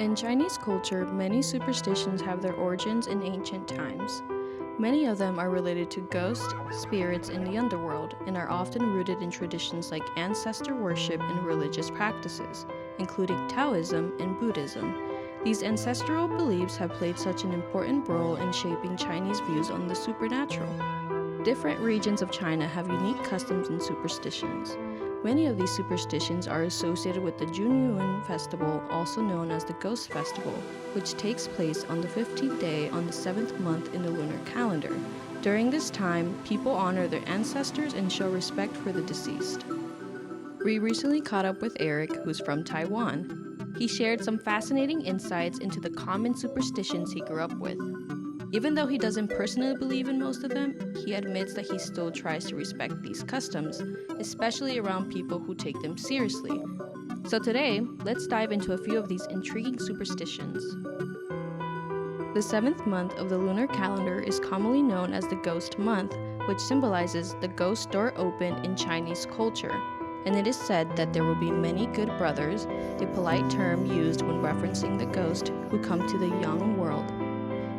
In Chinese culture, many superstitions have their origins in ancient times. Many of them are related to ghosts, spirits in the underworld, and are often rooted in traditions like ancestor worship and religious practices, including Taoism and Buddhism. These ancestral beliefs have played such an important role in shaping Chinese views on the supernatural. Different regions of China have unique customs and superstitions. Many of these superstitions are associated with the Junyuan festival, also known as the Ghost Festival, which takes place on the 15th day on the 7th month in the lunar calendar. During this time, people honor their ancestors and show respect for the deceased. We recently caught up with Eric, who's from Taiwan. He shared some fascinating insights into the common superstitions he grew up with. Even though he doesn't personally believe in most of them, he admits that he still tries to respect these customs, especially around people who take them seriously. So today, let's dive into a few of these intriguing superstitions. The 7th month of the lunar calendar is commonly known as the Ghost Month, which symbolizes the ghost door open in Chinese culture. And it is said that there will be many good brothers, a polite term used when referencing the ghost who come to the young world.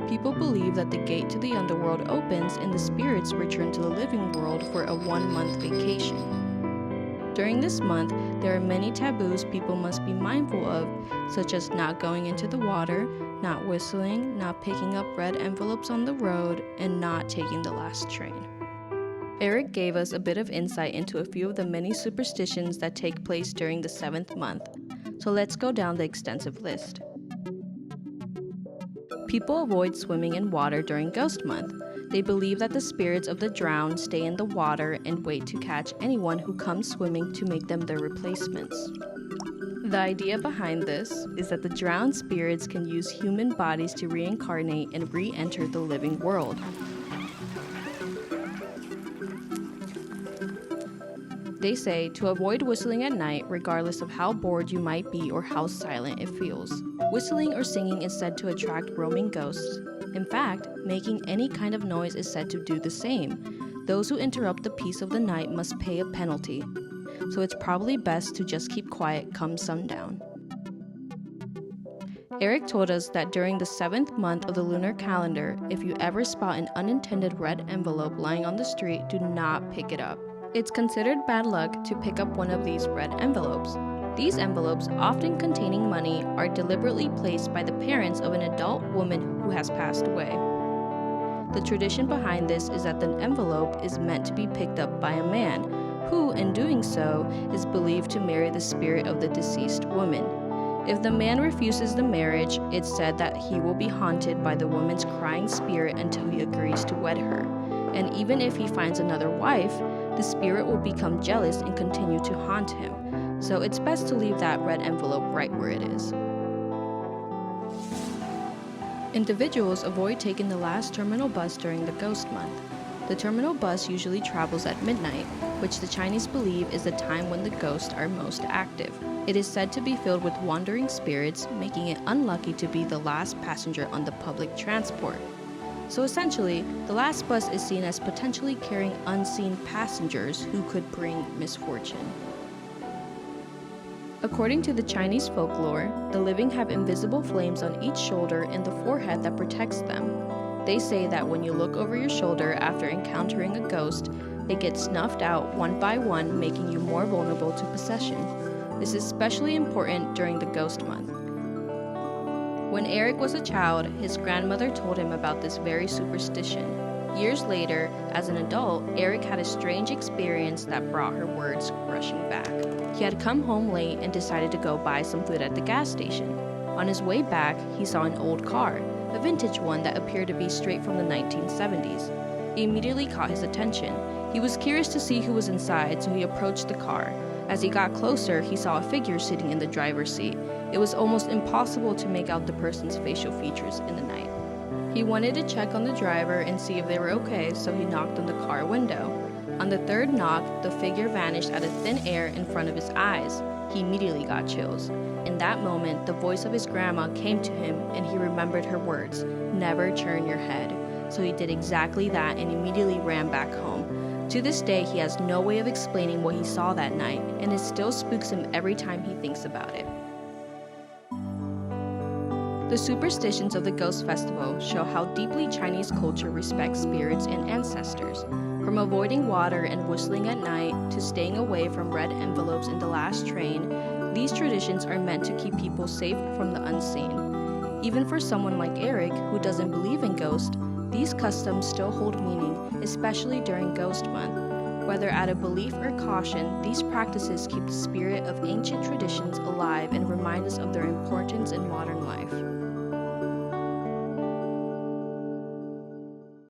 People believe that the gate to the underworld opens and the spirits return to the living world for a 1-month vacation. During this month, there are many taboos people must be mindful of, such as not going into the water, not whistling, not picking up red envelopes on the road, and not taking the last train. Eric gave us a bit of insight into a few of the many superstitions that take place during the 7th month. So let's go down the extensive list. People avoid swimming in water during Ghost Month. They believe that the spirits of the drowned stay in the water and wait to catch anyone who comes swimming to make them their replacements. The idea behind this is that the drowned spirits can use human bodies to reincarnate and re-enter the living world. They say to avoid whistling at night regardless of how bored you might be or how silent it feels. Whistling or singing is said to attract roaming ghosts. In fact, making any kind of noise is said to do the same. Those who interrupt the peace of the night must pay a penalty. So it's probably best to just keep quiet come sundown. Eric told us that during the 7th month of the lunar calendar, if you ever spot an unintended red envelope lying on the street, do not pick it up. It's considered bad luck to pick up one of these red envelopes. These envelopes, often containing money, are deliberately placed by the parents of an adult woman who has passed away. The tradition behind this is that the envelope is meant to be picked up by a man, who, in doing so, is believed to marry the spirit of the deceased woman. If the man refuses the marriage, it's said that he will be haunted by the woman's crying spirit until he agrees to wed her. And even if he finds another wife, the spirit will become jealous and continue to haunt him. So it's best to leave that red envelope right where it is. Individuals avoid taking the last terminal bus during the Ghost Month. The terminal bus usually travels at midnight, which the Chinese believe is the time when the ghosts are most active. It is said to be filled with wandering spirits, making it unlucky to be the last passenger on the public transport. So essentially, the last bus is seen as potentially carrying unseen passengers who could bring misfortune. According to the Chinese folklore, the living have invisible flames on each shoulder and the forehead that protects them. They say that when you look over your shoulder after encountering a ghost, they get snuffed out one by one, making you more vulnerable to possession. This is especially important during the Ghost Month. When Eric was a child, his grandmother told him about this very superstition. Years later, as an adult, Eric had a strange experience that brought her words rushing back. He had come home late and decided to go buy some food at the gas station. On his way back, he saw an old car, a vintage one that appeared to be straight from the 1970s. It immediately caught his attention. He was curious to see who was inside, so he approached the car. As he got closer, he saw a figure sitting in the driver's seat. It was almost impossible to make out the person's facial features in the night. He wanted to check on the driver and see if they were okay, so he knocked on the car window. On the third knock, the figure vanished out of thin air in front of his eyes. He immediately got chills. In that moment, the voice of his grandma came to him and he remembered her words, "Never turn your head." So he did exactly that and immediately ran back home. To this day, he has no way of explaining what he saw that night, and it still spooks him every time he thinks about it. The superstitions of the Ghost Festival show how deeply Chinese culture respects spirits and ancestors. From avoiding water and whistling at night to staying away from red envelopes in the last train, these traditions are meant to keep people safe from the unseen. Even for someone like Eric, who doesn't believe in ghosts, these customs still hold meaning, especially during Ghost Month. Whether out of belief or caution, these practices keep the spirit of ancient traditions alive and remind us of their importance in modern life.